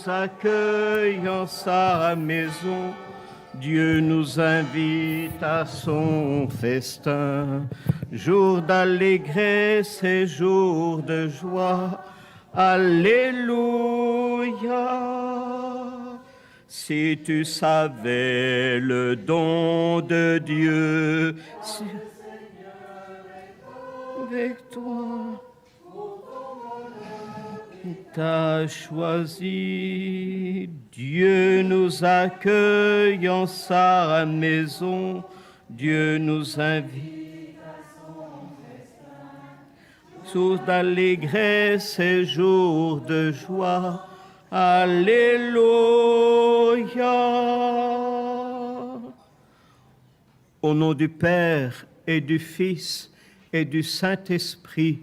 accueille en sa maison. Dieu nous invite à son festin. Jour d'allégresse et jour de joie. Alléluia. Si tu savais le don de Dieu, si avec toi, t'as choisi. Dieu nous accueille en sa maison. Dieu nous invite à son festin. Source d'allégresse et jour de joie. Alléluia. Au nom du Père et du Fils et du Saint-Esprit,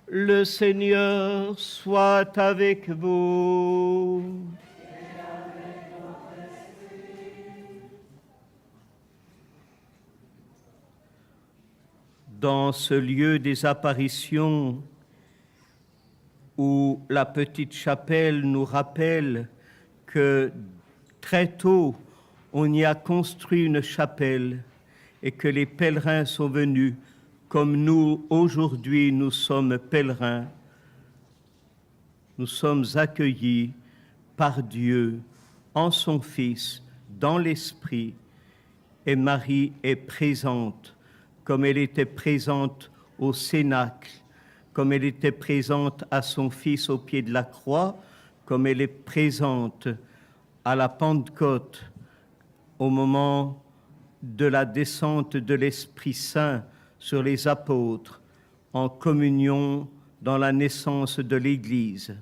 le Seigneur soit avec vous. Et avec votre esprit. Dans ce lieu des apparitions où la petite chapelle nous rappelle que très tôt, on y a construit une chapelle et que les pèlerins sont venus. Comme nous, aujourd'hui, nous sommes pèlerins, nous sommes accueillis par Dieu en son Fils, dans l'Esprit, et Marie est présente, comme elle était présente au Cénacle, comme elle était présente à son Fils au pied de la croix, comme elle est présente à la Pentecôte, au moment de la descente de l'Esprit Saint sur les apôtres, en communion dans la naissance de l'Église.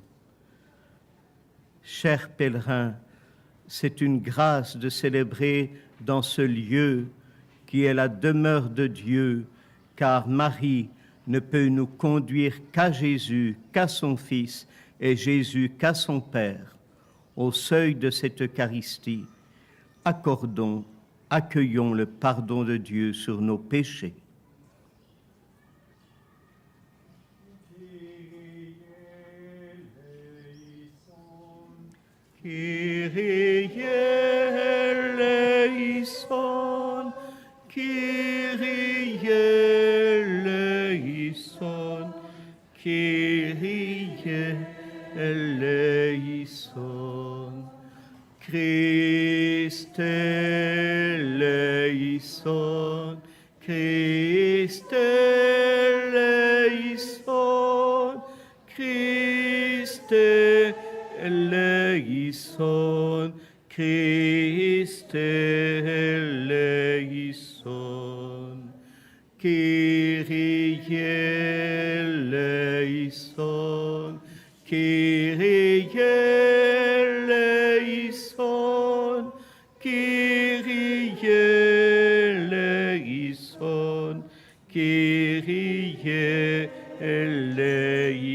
Chers pèlerins, c'est une grâce de célébrer dans ce lieu qui est la demeure de Dieu, car Marie ne peut nous conduire qu'à Jésus, qu'à son Fils, et Jésus qu'à son Père. Au seuil de cette Eucharistie, accueillons le pardon de Dieu sur nos péchés. Kyrie eleison, Kyrie eleison, Kyrie eleison, Christe eleison, Christe eleison, Christe eleison, Christe eleison, Kyrie eleison, Kyrie eleison, Kyrie eleison, Kyrie eleison.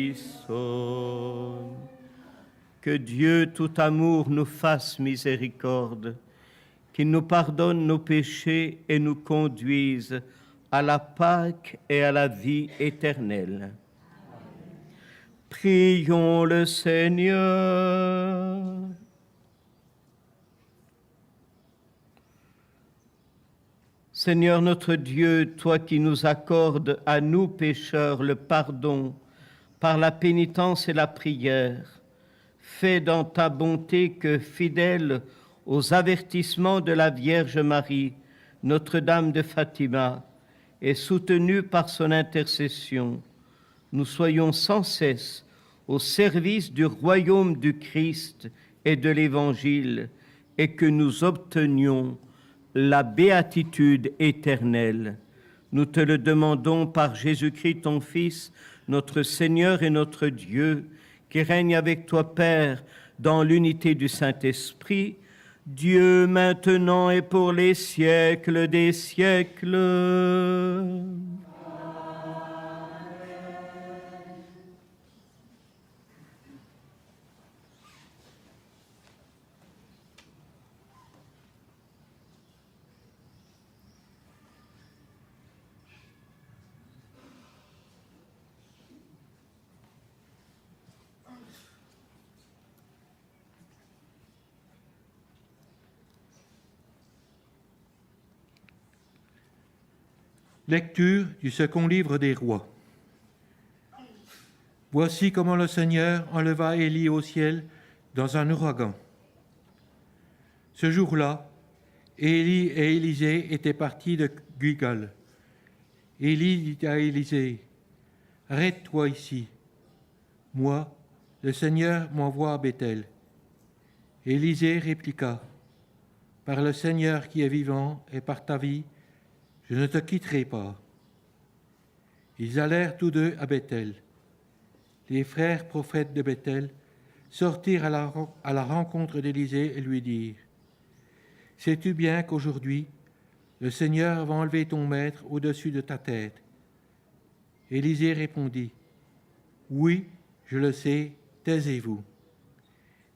Que Dieu tout amour nous fasse miséricorde, qu'il nous pardonne nos péchés et nous conduise à la Pâque et à la vie éternelle. Prions le Seigneur. Seigneur notre Dieu, toi qui nous accordes à nous pécheurs le pardon par la pénitence et la prière, fais dans ta bonté que, fidèle aux avertissements de la Vierge Marie, Notre-Dame de Fatima, et soutenue par son intercession, nous soyons sans cesse au service du royaume du Christ et de l'Évangile, et que nous obtenions la béatitude éternelle. Nous te le demandons par Jésus-Christ, ton Fils, notre Seigneur et notre Dieu, qui règne avec toi, Père, dans l'unité du Saint-Esprit, Dieu maintenant et pour les siècles des siècles. Lecture du second livre des rois. Voici comment le Seigneur enleva Élie au ciel dans un ouragan. Ce jour-là, Élie et Élisée étaient partis de Gilgal. Élie dit à Élisée, « Arrête-toi ici. Moi, le Seigneur m'envoie à Béthel. » Élisée répliqua, « Par le Seigneur qui est vivant et par ta vie, je ne te quitterai pas. » Ils allèrent tous deux à Béthel. Les frères prophètes de Béthel sortirent à la rencontre d'Élisée et lui dirent, « Sais-tu bien qu'aujourd'hui, le Seigneur va enlever ton maître au-dessus de ta tête ?» Élisée répondit, « Oui, je le sais, taisez-vous. »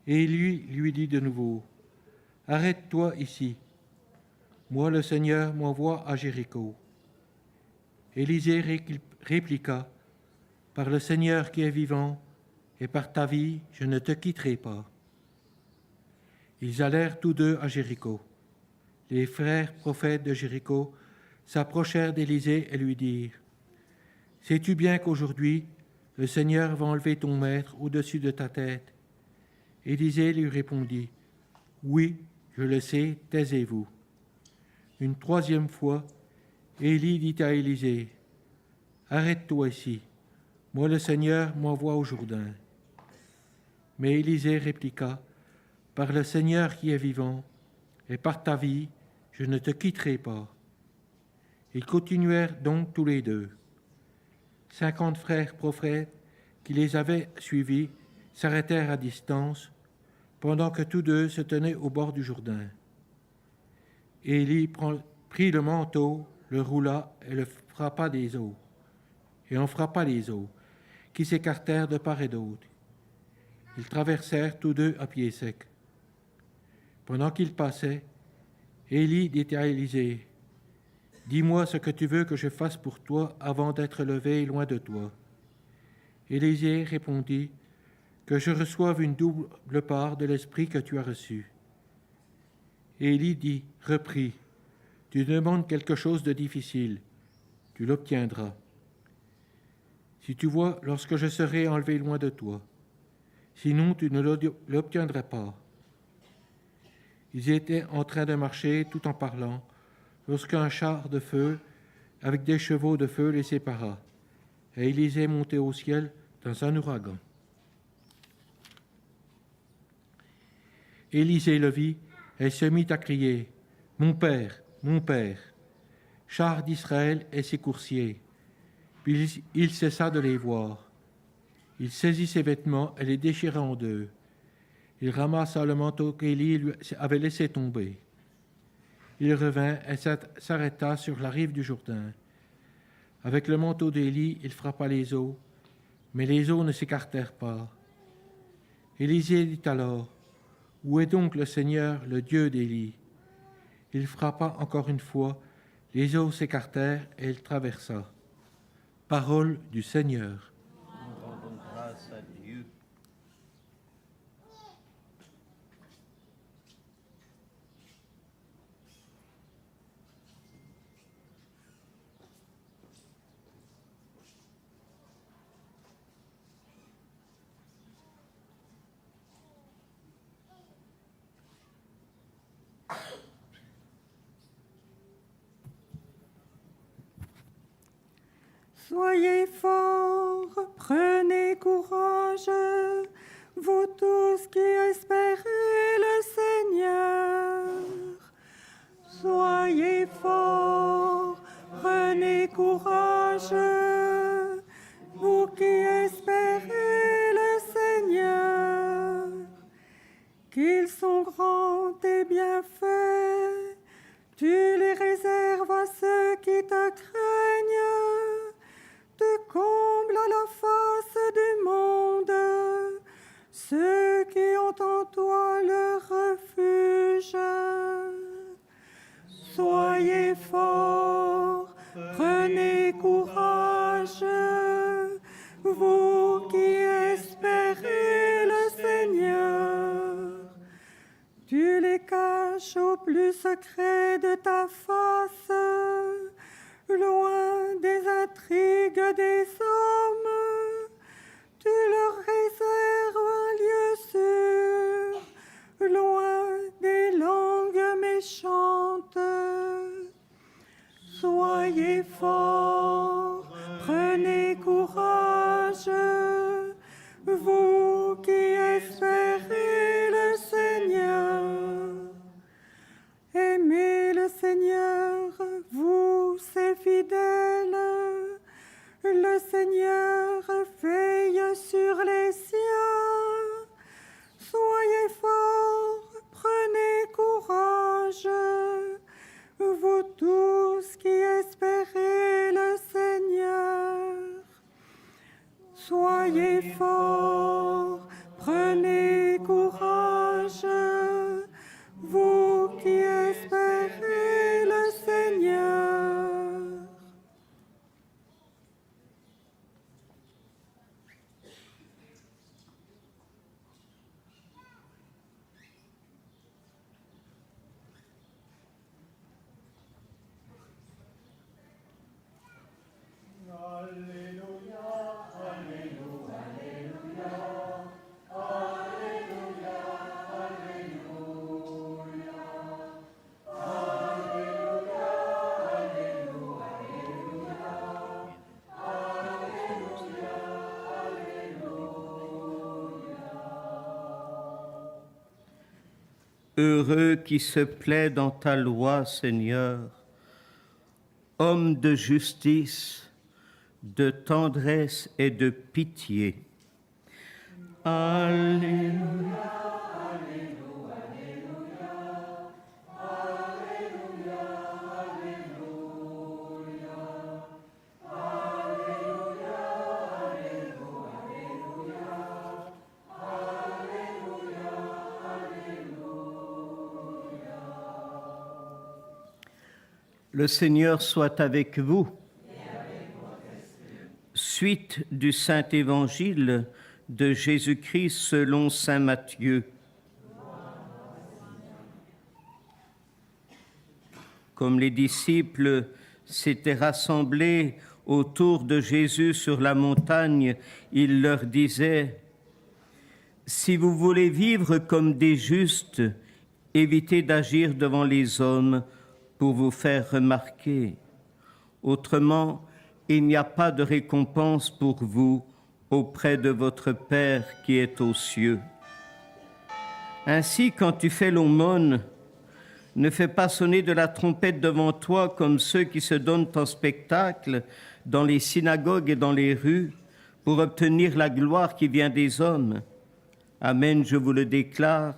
Et lui dit de nouveau, « Arrête-toi ici. Moi, le Seigneur m'envoie à Jéricho. » Élisée répliqua, « Par le Seigneur qui est vivant, et par ta vie, je ne te quitterai pas. » Ils allèrent tous deux à Jéricho. Les frères prophètes de Jéricho s'approchèrent d'Élisée et lui dirent, « Sais-tu bien qu'aujourd'hui, le Seigneur va enlever ton maître au-dessus de ta tête ?» Élisée lui répondit, « Oui, je le sais, taisez-vous. » Une troisième fois, Élie dit à Élisée, « Arrête-toi ici, moi le Seigneur m'envoie au Jourdain. » Mais Élisée répliqua, « Par le Seigneur qui est vivant, et par ta vie, je ne te quitterai pas. » Ils continuèrent donc tous les deux. 50 frères prophètes qui les avaient suivis s'arrêtèrent à distance, pendant que tous deux se tenaient au bord du Jourdain. Élie prit le manteau, le roula et en frappa les eaux, qui s'écartèrent de part et d'autre. Ils traversèrent tous deux à pied sec. Pendant qu'ils passaient, Élie dit à Élisée, « Dis-moi ce que tu veux que je fasse pour toi avant d'être levé loin de toi. » Élisée répondit, « Que je reçoive une double part de l'esprit que tu as reçu. » Élie reprit, « Tu demandes quelque chose de difficile, tu l'obtiendras. Si tu vois lorsque je serai enlevé loin de toi, sinon tu ne l'obtiendras pas. » Ils étaient en train de marcher tout en parlant, lorsqu'un char de feu, avec des chevaux de feu, les sépara, et Élisée montait au ciel dans un ouragan. Élisée le vit et se mit à crier, « Mon Père, char d'Israël et ses coursiers. » Puis il cessa de les voir. Il saisit ses vêtements et les déchira en deux. Il ramassa le manteau qu'Élie lui avait laissé tomber. Il revint et s'arrêta sur la rive du Jourdain. Avec le manteau d'Élie, il frappa les eaux, mais les eaux ne s'écartèrent pas. Élisée dit alors, « Où est donc le Seigneur, le Dieu d'Élie ?» Il frappa encore une fois, les eaux s'écartèrent et il traversa. Parole du Seigneur. Nous rendons grâce à Dieu. Soyez forts, prenez courage, vous tous qui espérez le Seigneur. Soyez forts, prenez courage, vous qui espérez le Seigneur. Qu'ils sont grands tes bienfaits, tu les réserves à ceux qui te craignent. Te comble à la face du monde, ceux qui ont en toi le refuge. Soyez forts, prenez courage, vous qui espérez le Seigneur. Tu les caches au plus secret de ta face, loin des intrigues des hommes, tu leur réserves un lieu sûr, loin des langues méchantes. Soyez forts, prenez courage, vous qui espérez le Seigneur. Aimez le Seigneur, vous ses fidèles. Le Seigneur veille sur les siens. Soyez forts, prenez courage, vous tous qui espérez le Seigneur. Soyez forts, prenez courage, vous qui espérez le Seigneur. Heureux qui se plaît dans ta loi, Seigneur, homme de justice, de tendresse et de pitié. Alléluia. Le Seigneur soit avec vous. Suite du Saint-Évangile de Jésus-Christ selon saint Matthieu. Comme les disciples s'étaient rassemblés autour de Jésus sur la montagne, il leur disait : « Si vous voulez vivre comme des justes, évitez d'agir devant les hommes pour vous faire remarquer. Autrement, il n'y a pas de récompense pour vous auprès de votre Père qui est aux cieux. Ainsi, quand tu fais l'aumône, ne fais pas sonner de la trompette devant toi comme ceux qui se donnent en spectacle dans les synagogues et dans les rues pour obtenir la gloire qui vient des hommes. Amen, je vous le déclare,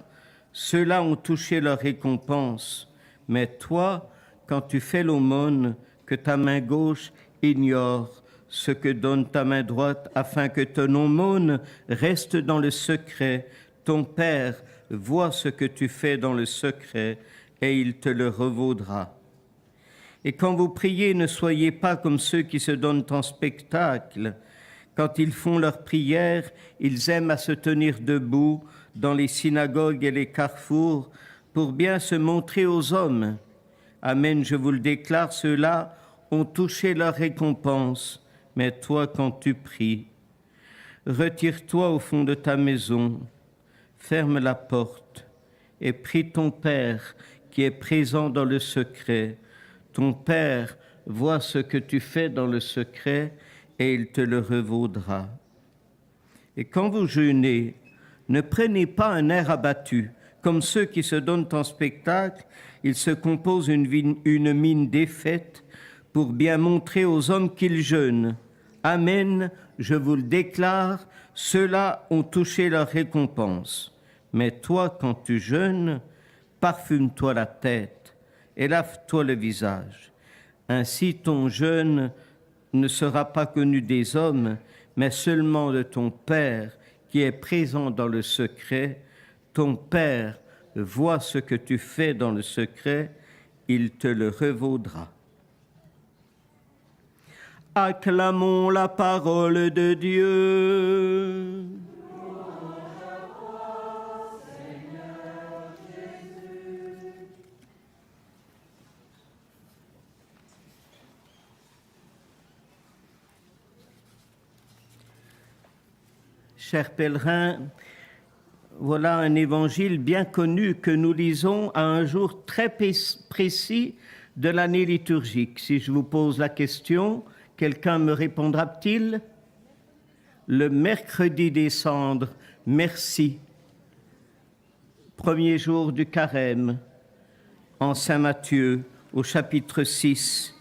ceux-là ont touché leur récompense. Mais toi, quand tu fais l'aumône, que ta main gauche ignore ce que donne ta main droite, afin que ton aumône reste dans le secret. Ton Père voit ce que tu fais dans le secret, et il te le revaudra. Et quand vous priez, ne soyez pas comme ceux qui se donnent en spectacle. Quand ils font leur prière, ils aiment à se tenir debout dans les synagogues et les carrefours pour bien se montrer aux hommes. Amen, je vous le déclare, ceux-là ont touché leur récompense. Mais toi, quand tu pries, retire-toi au fond de ta maison, ferme la porte et prie ton Père qui est présent dans le secret. Ton Père voit ce que tu fais dans le secret et il te le revaudra. Et quand vous jeûnez, ne prenez pas un air abattu, comme ceux qui se donnent en spectacle. Ils se composent une mine défaite pour bien montrer aux hommes qu'ils jeûnent. Amen, je vous le déclare, ceux-là ont touché leur récompense. Mais toi, quand tu jeûnes, parfume-toi la tête et lave-toi le visage. Ainsi ton jeûne ne sera pas connu des hommes, mais seulement de ton Père qui est présent dans le secret. Ton Père voit ce que tu fais dans le secret, il te le revaudra. Acclamons la parole de Dieu. Chers pèlerins, voilà un évangile bien connu que nous lisons à un jour très précis de l'année liturgique. Si je vous pose la question, quelqu'un me répondra-t-il? Le mercredi des cendres, merci. Premier jour du carême, en Saint Matthieu, au chapitre 6.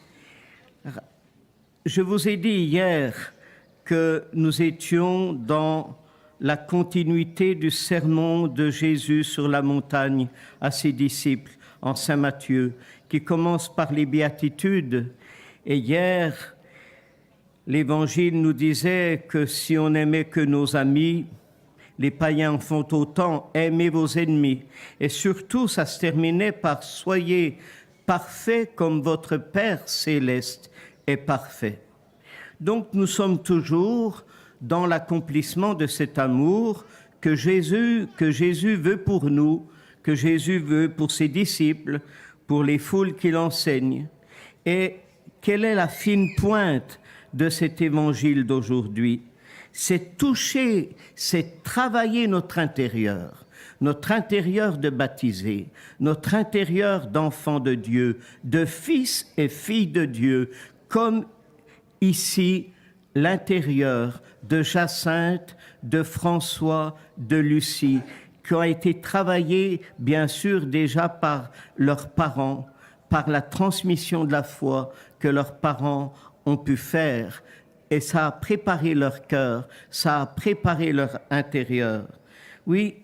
Je vous ai dit hier que nous étions dans la continuité du sermon de Jésus sur la montagne à ses disciples en Saint Matthieu, qui commence par les béatitudes. Et hier, l'Évangile nous disait que si on aimait que nos amis, les païens en font autant, aimez vos ennemis. Et surtout, ça se terminait par « Soyez parfaits comme votre Père céleste est parfait ». Donc nous sommes toujours dans l'accomplissement de cet amour que Jésus veut pour nous, que Jésus veut pour ses disciples, pour les foules qu'il enseigne. Et quelle est la fine pointe de cet évangile d'aujourd'hui? C'est toucher, c'est travailler notre intérieur de baptisé, notre intérieur d'enfant de Dieu, de fils et filles de Dieu, comme ici l'intérieur de Jacinthe, de François, de Lucie, qui ont été travaillés bien sûr déjà par leurs parents, par la transmission de la foi que leurs parents ont pu faire. Et ça a préparé leur cœur, ça a préparé leur intérieur. Oui,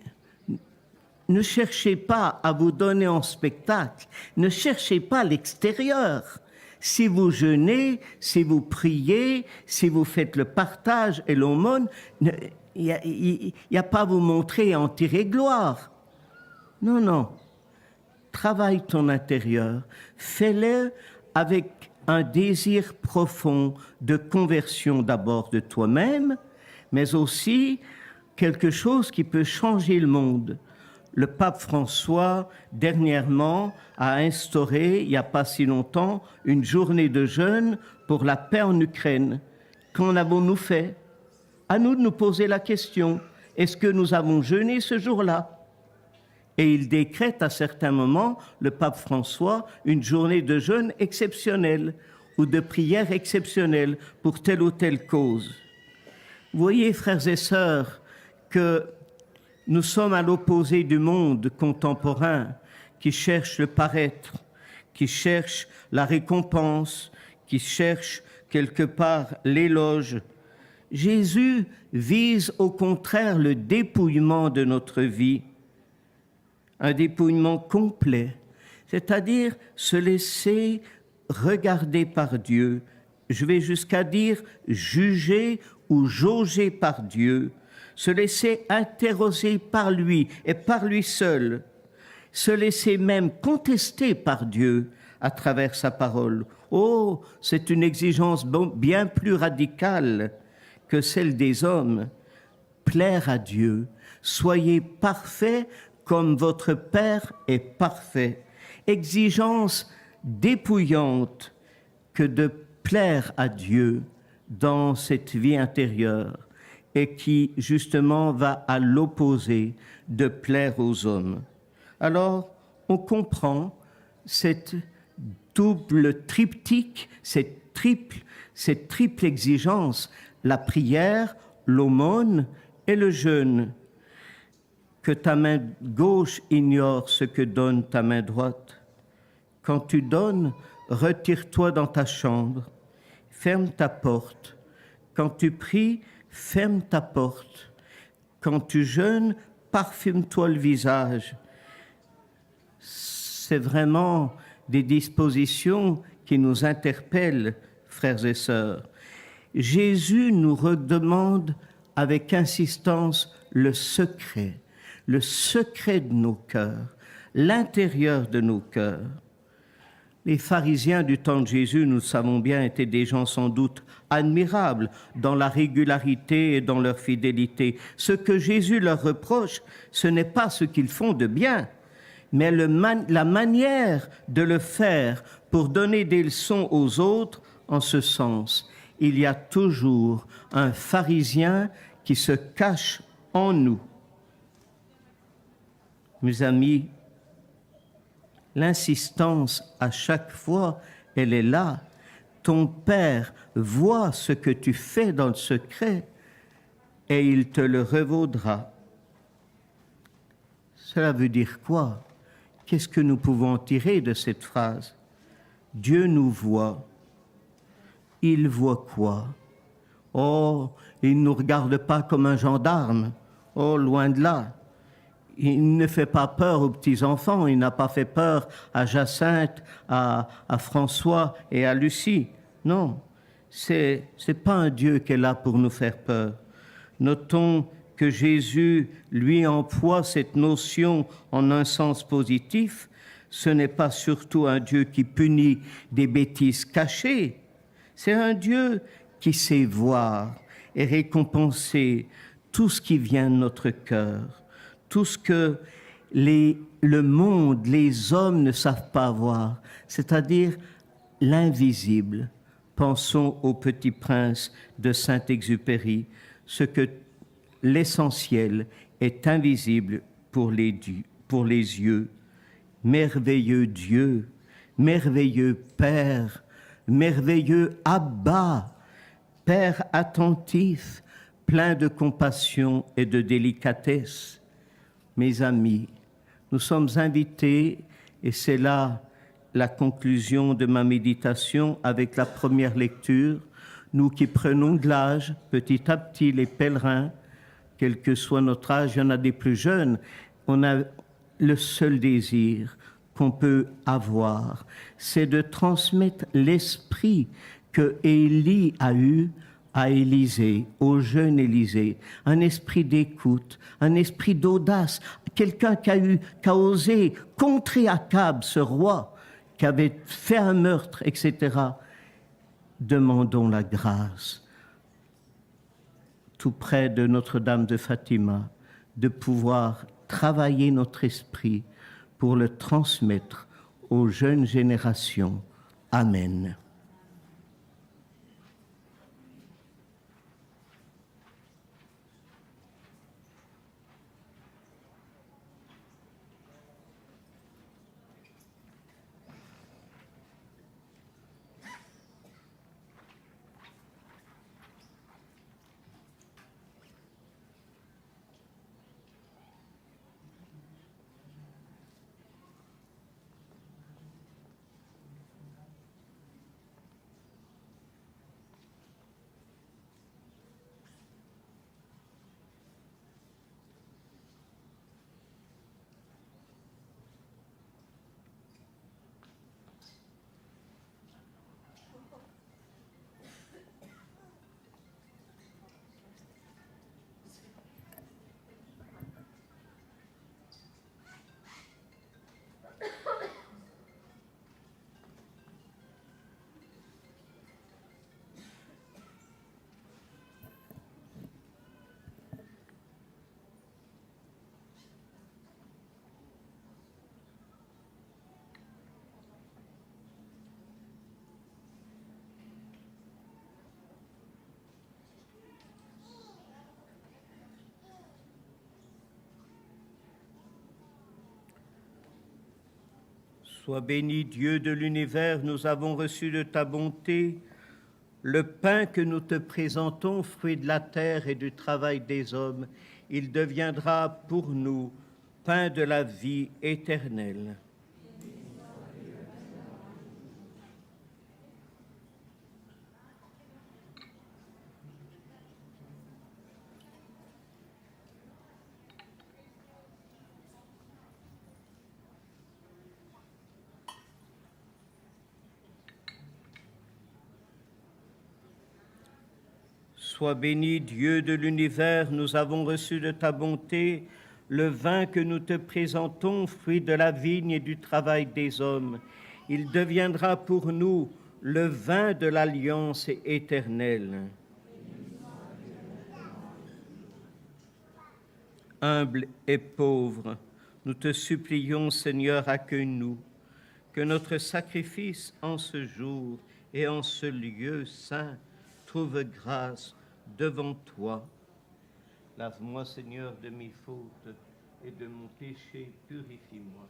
ne cherchez pas à vous donner en spectacle, ne cherchez pas l'extérieur. Si vous jeûnez, si vous priez, si vous faites le partage et l'aumône, il n'y a pas à vous montrer et en tirer gloire. Non, non. Travaille ton intérieur. Fais-le avec un désir profond de conversion d'abord de toi-même, mais aussi quelque chose qui peut changer le monde. Le pape François, dernièrement, a instauré, il n'y a pas si longtemps, une journée de jeûne pour la paix en Ukraine. Qu'en avons-nous fait? À nous de nous poser la question, est-ce que nous avons jeûné ce jour-là? Et il décrète à certains moments, le pape François, une journée de jeûne exceptionnelle ou de prière exceptionnelle pour telle ou telle cause. Vous voyez, frères et sœurs, que nous sommes à l'opposé du monde contemporain qui cherche le paraître, qui cherche la récompense, qui cherche quelque part l'éloge. Jésus vise au contraire le dépouillement de notre vie, un dépouillement complet, c'est-à-dire se laisser regarder par Dieu. Je vais jusqu'à dire juger ou jauger par Dieu, se laisser interroger par lui et par lui seul, se laisser même contester par Dieu à travers sa parole. Oh, c'est une exigence bien plus radicale que celle des hommes. Plaire à Dieu, soyez parfaits comme votre Père est parfait. Exigence dépouillante que de plaire à Dieu dans cette vie intérieure et qui justement va à l'opposé de plaire aux hommes. Alors, on comprend cette double triptyque, cette triple exigence, la prière, l'aumône et le jeûne. Que ta main gauche ignore ce que donne ta main droite. Quand tu donnes, retire-toi dans ta chambre, ferme ta porte. Quand tu pries, ferme ta porte. Quand tu jeûnes, parfume-toi le visage. C'est vraiment des dispositions qui nous interpellent, frères et sœurs. Jésus nous redemande avec insistance le secret de nos cœurs, l'intérieur de nos cœurs. Les pharisiens du temps de Jésus, nous le savons bien, étaient des gens sans doute admirables dans la régularité et dans leur fidélité. Ce que Jésus leur reproche, ce n'est pas ce qu'ils font de bien, mais la manière de le faire pour donner des leçons aux autres en ce sens. Il y a toujours un pharisien qui se cache en nous. Mes amis, l'insistance à chaque fois, elle est là. Ton Père voit ce que tu fais dans le secret et il te le revaudra. Cela veut dire quoi? Qu'est-ce que nous pouvons tirer de cette phrase? Dieu nous voit. Il voit quoi? Oh, il ne nous regarde pas comme un gendarme. Oh, loin de là. Il ne fait pas peur aux petits-enfants. Il n'a pas fait peur à Jacinthe, à François et à Lucie. Non, c'est pas un Dieu qui est là pour nous faire peur. Notons que Jésus, lui, emploie cette notion en un sens positif. Ce n'est pas surtout un Dieu qui punit des bêtises cachées. C'est un Dieu qui sait voir et récompenser tout ce qui vient de notre cœur, tout ce que le monde, les hommes ne savent pas voir, c'est-à-dire l'invisible. Pensons au Petit Prince de Saint-Exupéry, ce que l'essentiel est invisible pour les yeux. Merveilleux Dieu, merveilleux Père, merveilleux Abba, Père attentif, plein de compassion et de délicatesse. Mes amis, nous sommes invités, et c'est là la conclusion de ma méditation avec la première lecture, nous qui prenons de l'âge, petit à petit, les pèlerins, quel que soit notre âge, il y en a des plus jeunes, on a le seul désir qu'on peut avoir, c'est de transmettre l'esprit que Élie a eu à Élisée, au jeune Élisée, un esprit d'écoute, un esprit d'audace, quelqu'un qui a osé contrer Akab, ce roi, qui avait fait un meurtre, etc. Demandons la grâce, tout près de Notre-Dame de Fatima, de pouvoir travailler notre esprit pour le transmettre aux jeunes générations. Amen. Sois béni, Dieu de l'univers, nous avons reçu de ta bonté le pain que nous te présentons, fruit de la terre et du travail des hommes. Il deviendra pour nous pain de la vie éternelle. Sois béni, Dieu de l'univers, nous avons reçu de ta bonté le vin que nous te présentons, fruit de la vigne et du travail des hommes. Il deviendra pour nous le vin de l'alliance éternelle. Humble et pauvre, nous te supplions, Seigneur, accueille-nous, que notre sacrifice en ce jour et en ce lieu saint trouve grâce devant toi. Lave-moi, Seigneur, de mes fautes et de mon péché, purifie-moi.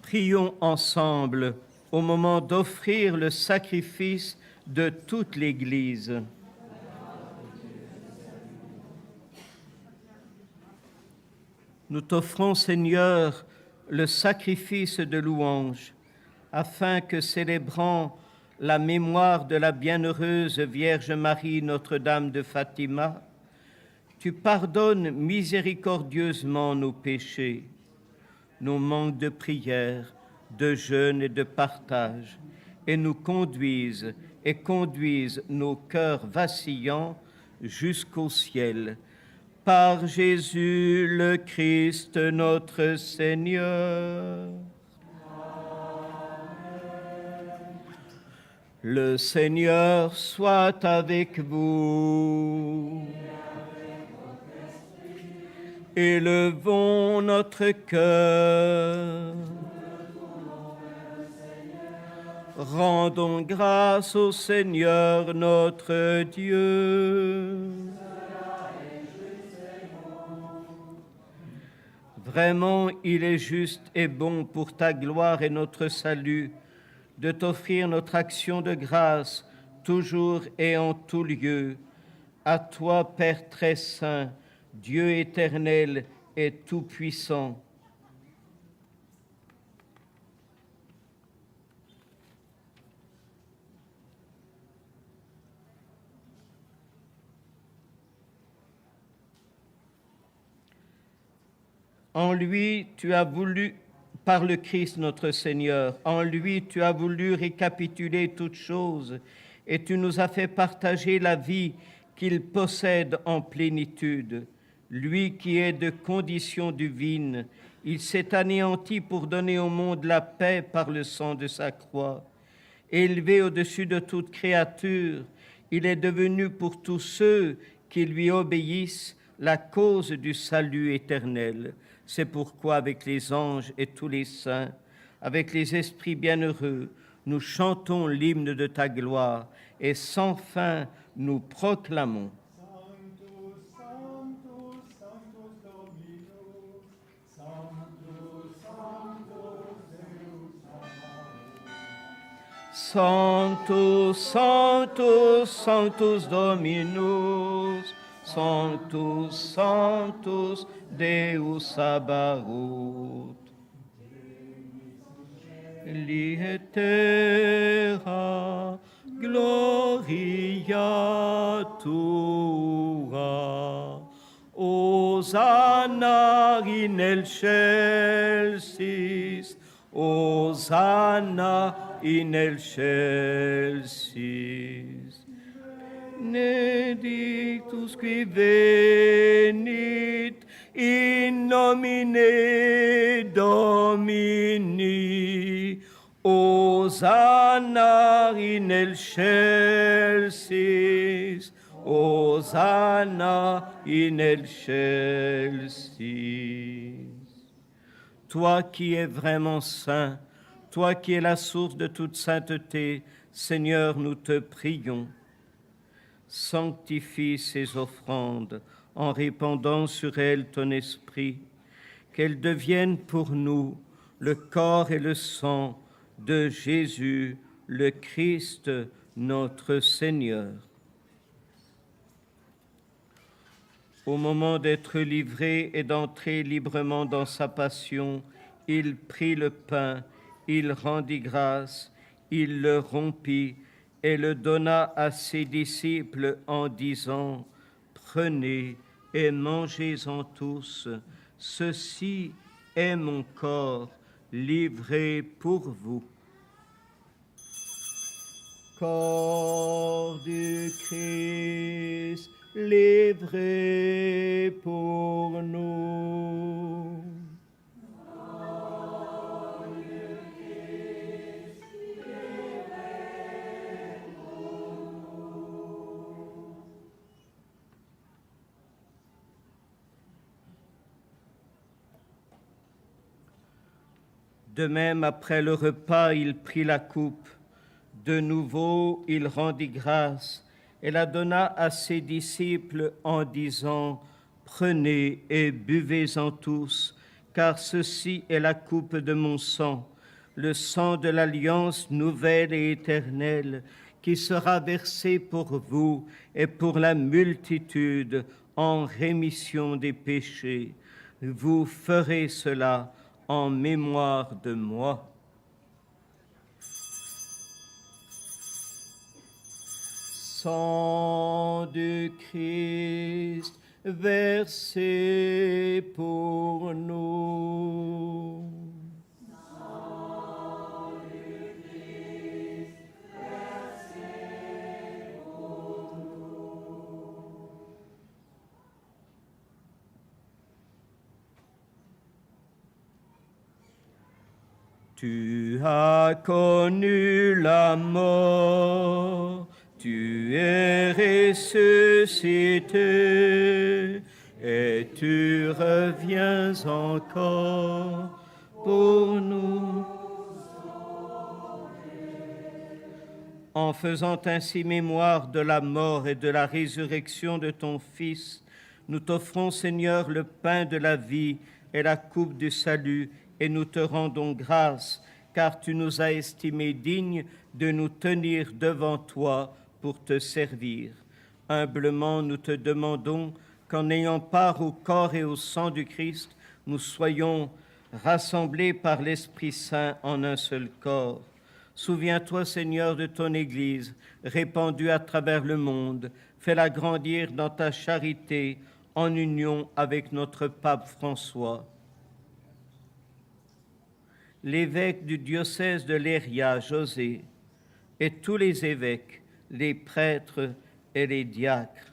Prions ensemble au moment d'offrir le sacrifice de toute l'Église. Nous t'offrons, Seigneur, le sacrifice de louange, afin que, célébrant la mémoire de la bienheureuse Vierge Marie, Notre-Dame de Fatima, tu pardonnes miséricordieusement nos péchés, nos manques de prière, de jeûne et de partage, et nous conduisent nos cœurs vacillants jusqu'au ciel. Par Jésus le Christ, notre Seigneur. Le Seigneur soit avec vous. Élevons notre cœur. Rendons grâce au Seigneur notre Dieu. Vraiment, il est juste et bon pour ta gloire et notre salut de t'offrir notre action de grâce, toujours et en tout lieu. À toi, Père très saint, Dieu éternel et tout-puissant. En lui, tu as voulu, par le Christ notre Seigneur, en lui, tu as voulu récapituler toutes choses et tu nous as fait partager la vie qu'il possède en plénitude. Lui qui est de condition divine, il s'est anéanti pour donner au monde la paix par le sang de sa croix. Élevé au-dessus de toute créature, il est devenu pour tous ceux qui lui obéissent la cause du salut éternel. C'est pourquoi, avec les anges et tous les saints, avec les esprits bienheureux, nous chantons l'hymne de ta gloire et sans fin nous proclamons. Sanctus, Sanctus, Sanctus Dominus, Sanctus, Sanctus Deus Sabaoth. Lietera gloria tua, Hosanna in excelsis, Hosanna in excelsis. Benedictus qui venit in nomine Domini, Hosanna in excelsis, Hosanna in excelsis. Toi qui es vraiment saint, toi qui es la source de toute sainteté, Seigneur, nous te prions. Sanctifie ces offrandes en répandant sur elles ton esprit, qu'elles deviennent pour nous le corps et le sang de Jésus, le Christ, notre Seigneur. Au moment d'être livré et d'entrer librement dans sa passion, il prit le pain, il rendit grâce, il le rompit et le donna à ses disciples en disant : « Prenez et mangez-en tous, ceci est mon corps livré pour vous. » Corps du Christ livré pour nous. De même, après le repas, il prit la coupe. De nouveau, il rendit grâce et la donna à ses disciples en disant, « Prenez et buvez-en tous, car ceci est la coupe de mon sang, le sang de l'alliance nouvelle et éternelle, qui sera versé pour vous et pour la multitude en rémission des péchés. Vous ferez cela en mémoire de moi. » Sang du Christ versé pour nous. Tu as connu la mort, tu es ressuscité, et tu reviens encore pour nous. En faisant ainsi mémoire de la mort et de la résurrection de ton Fils, nous t'offrons, Seigneur, le pain de la vie et la coupe du salut, et nous te rendons grâce, car tu nous as estimés dignes de nous tenir devant toi pour te servir. Humblement, nous te demandons qu'en ayant part au corps et au sang du Christ, nous soyons rassemblés par l'Esprit Saint en un seul corps. Souviens-toi, Seigneur, de ton Église, répandue à travers le monde. Fais-la grandir dans ta charité, en union avec notre pape François. L'évêque du diocèse de Leiria, José, et tous les évêques, les prêtres et les diacres.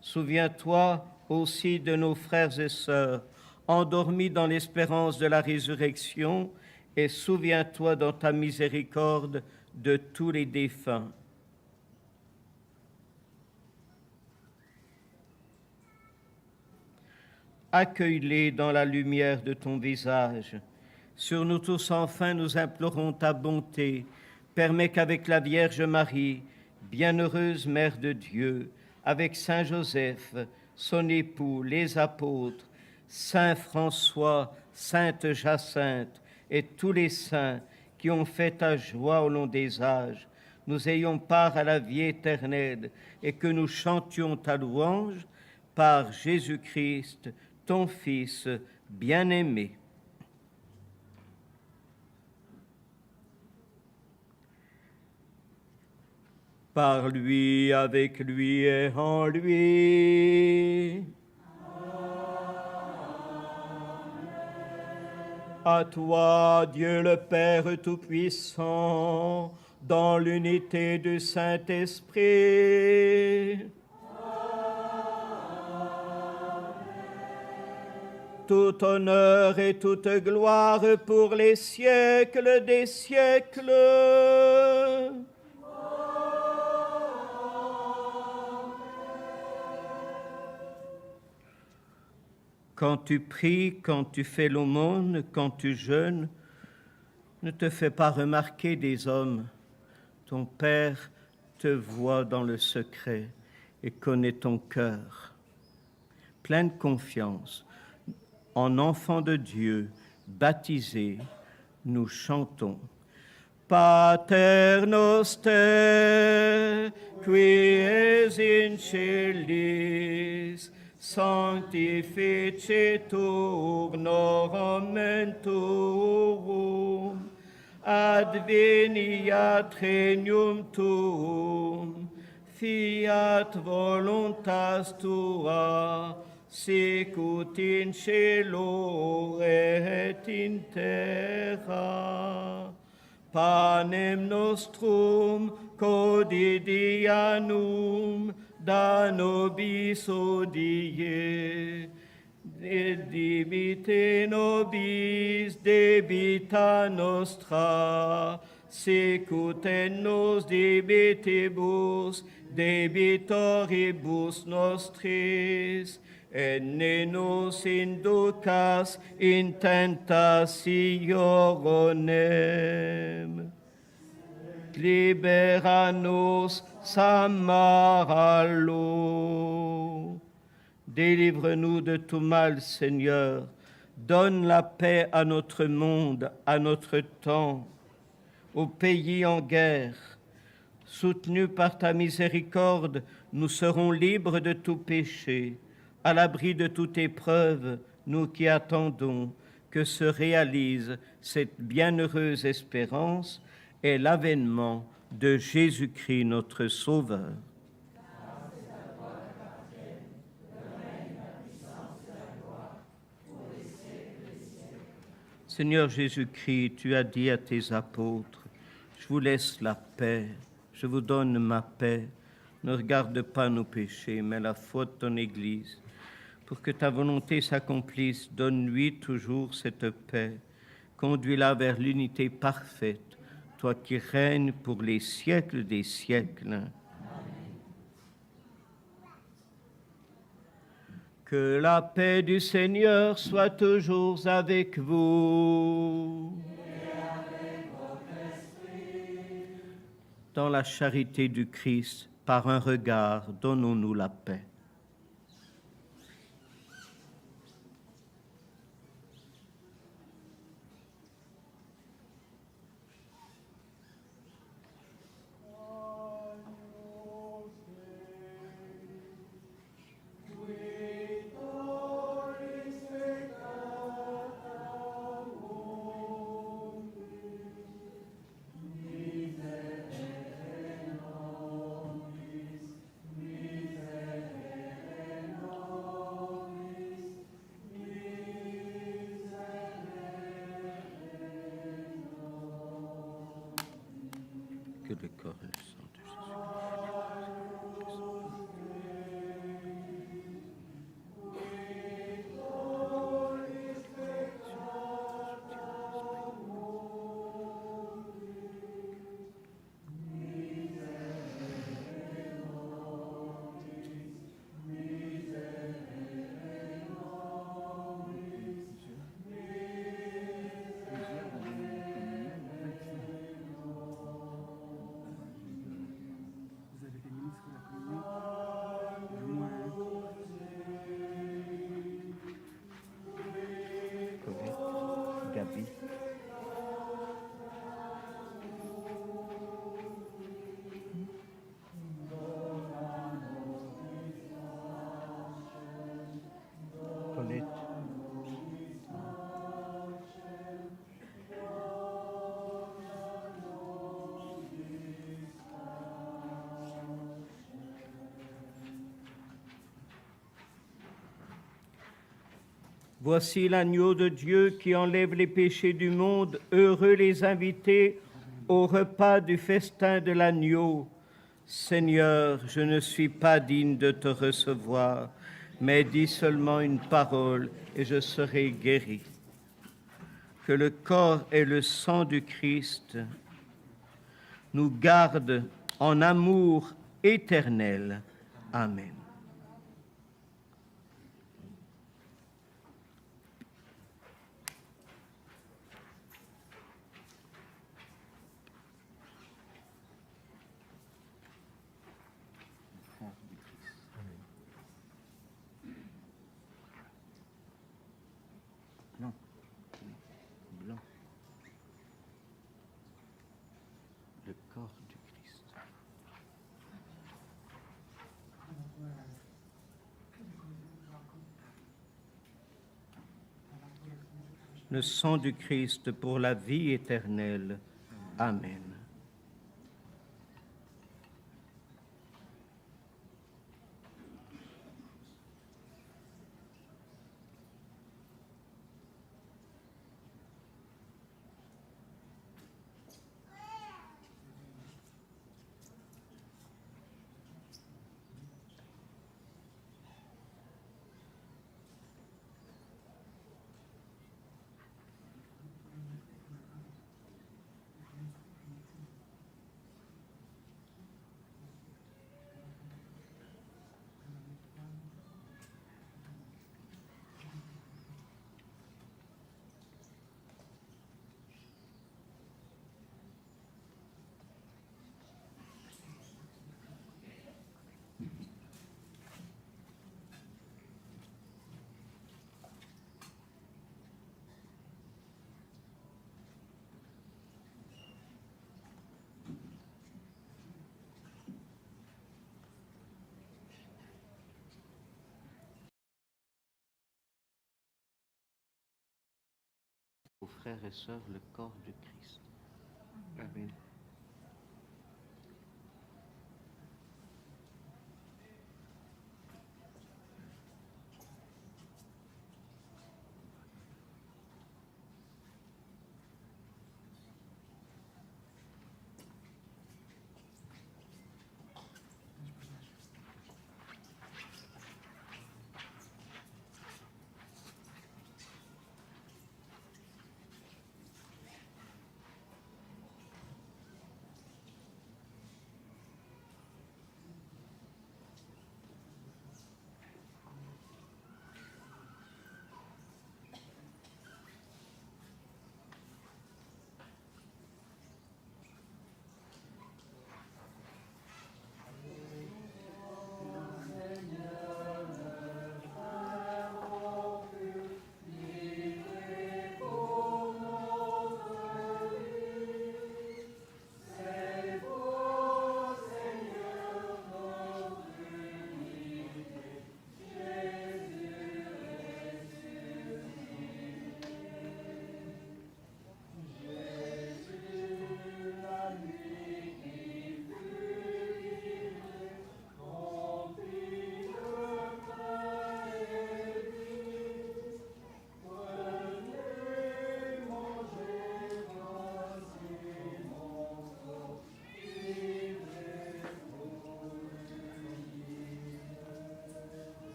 Souviens-toi aussi de nos frères et sœurs, endormis dans l'espérance de la résurrection, et souviens-toi dans ta miséricorde de tous les défunts. Accueille-les dans la lumière de ton visage. Sur nous tous, enfin, nous implorons ta bonté. Permets qu'avec la Vierge Marie, bienheureuse Mère de Dieu, avec Saint Joseph, son époux, les apôtres, Saint François, Sainte Jacinthe et tous les saints qui ont fait ta joie au long des âges, nous ayons part à la vie éternelle et que nous chantions ta louange par Jésus-Christ, ton Fils bien-aimé. Par lui, avec lui et en lui. À toi, Dieu le Père Tout-Puissant, dans l'unité du Saint-Esprit. Tout honneur et toute gloire pour les siècles des siècles. Quand tu pries, quand tu fais l'aumône, quand tu jeûnes, ne te fais pas remarquer des hommes. Ton Père te voit dans le secret et connaît ton cœur. Plein de confiance, en enfant de Dieu, baptisé, nous chantons. Pater noster, qui es in celis, sanctificetur nomen tuum, adveniat regnum tuum, fiat voluntas tua, sicut in cielo et in terra. Panem nostrum quotidianum da nobis hodie, et dimitte nobis debita nostra, sicut et nos debitibus debitoribus nostris, et ne nos inducas in tentationem. Libera-nos sa malo. Délivre-nous de tout mal, Seigneur. Donne la paix à notre monde, à notre temps, au pays en guerre. Soutenus par ta miséricorde, nous serons libres de tout péché, à l'abri de toute épreuve, nous qui attendons que se réalise cette bienheureuse espérance et l'avènement de Jésus-Christ notre Sauveur. Seigneur Jésus-Christ, tu as dit à tes apôtres, je vous laisse la paix, je vous donne ma paix. Ne regarde pas nos péchés, mais la faute de ton Église. Pour que ta volonté s'accomplisse, donne-lui toujours cette paix. Conduis-la vers l'unité parfaite, toi qui règnes pour les siècles des siècles. Que la paix du Seigneur soit toujours avec vous. Et avec votre esprit. Dans la charité du Christ, par un regard, donnons-nous la paix. Que le corps et le sang de Gabi. Paulette. Voici l'agneau de Dieu qui enlève les péchés du monde. Heureux les invités au repas du festin de l'agneau. Seigneur, je ne suis pas digne de te recevoir, mais dis seulement une parole et je serai guéri. Que le corps et le sang du Christ nous gardent en amour éternel. Amen. Blanc. Le corps du Christ. Le sang du Christ pour la vie éternelle. Amen. frères et sœurs, le corps de Christ. Amen.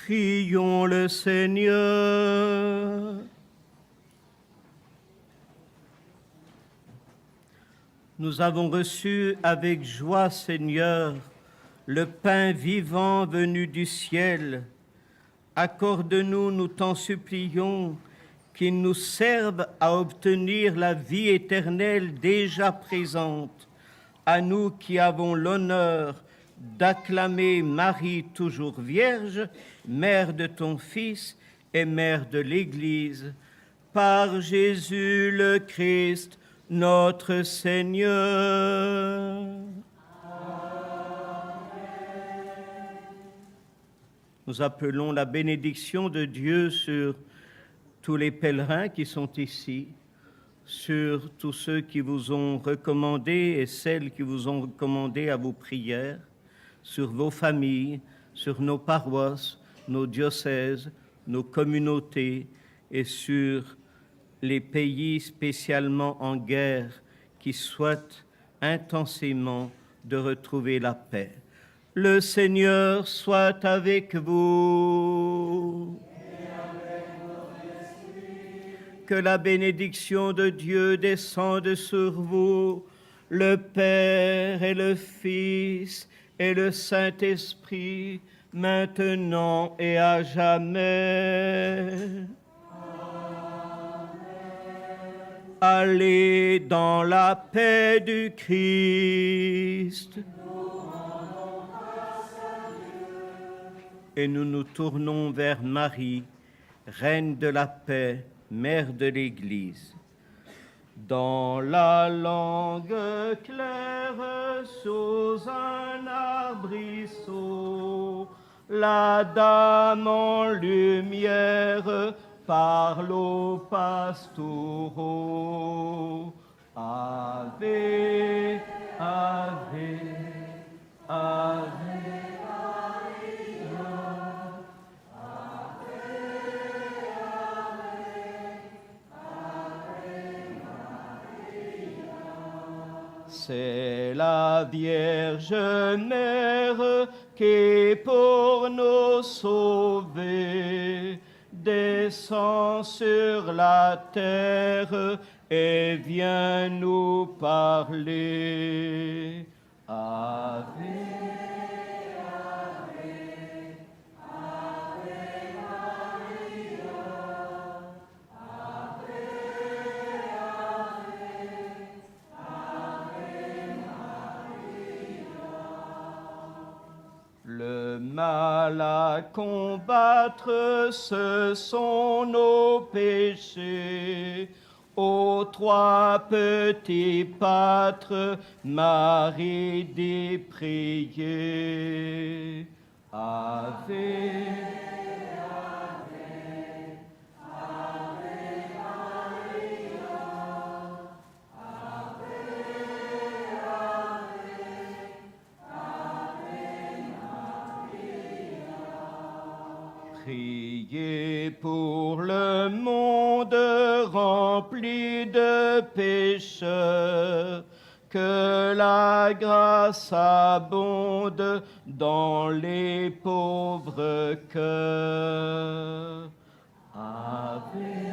Prions le Seigneur. Nous avons reçu avec joie, Seigneur, le pain vivant venu du ciel. Accorde-nous, nous t'en supplions, qu'il nous serve à obtenir la vie éternelle déjà présente, à nous qui avons l'honneur d'acclamer Marie toujours vierge, mère de ton Fils et mère de l'Église, par Jésus le Christ, notre Seigneur. Nous appelons la bénédiction de Dieu sur tous les pèlerins qui sont ici, sur tous ceux qui vous ont recommandé et celles qui vous ont recommandé à vos prières, sur vos familles, sur nos paroisses, nos diocèses, nos communautés et sur les pays spécialement en guerre qui souhaitent intensément de retrouver la paix. Le Seigneur soit avec vous. Et avec votre esprit. Que la bénédiction de Dieu descende sur vous, le Père et le Fils et le Saint-Esprit, maintenant et à jamais. Amen. Allez dans la paix du Christ. Et nous nous tournons vers Marie, Reine de la paix, Mère de l'Église. Dans la langue claire, sous un arbrisseau, la Dame en lumière parle aux pastoraux. Ave, Ave, Ave. C'est la Vierge Mère qui, pour nous sauver, descend sur la terre et vient nous parler. Ave. Le mal à combattre, ce sont nos péchés. Ô trois petits pâtres, Marie dit prier. Ave. Priez pour le monde rempli de pécheurs, que la grâce abonde dans les pauvres cœurs. Ave.